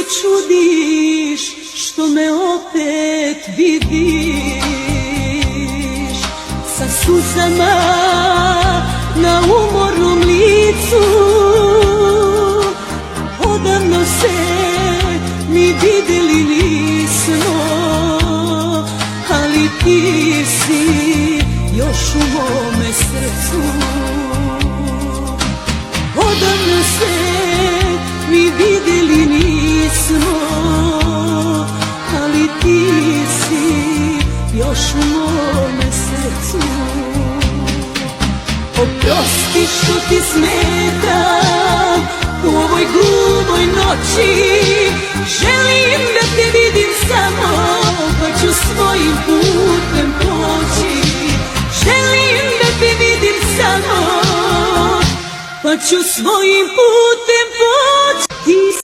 čudiš što me opet vidiš, sa suzama na umornom licu. Odavno se mi videli nismo, ali ti si još u mome srcu. Odavno se mi videli nismo, ali ti si još u mome srcu. Oprosti što ti smetam u ovoj glumoj noći, želim da te vidim samo, pa ću svojim putem poći. Želim da te vidim samo, pa ću svojim putem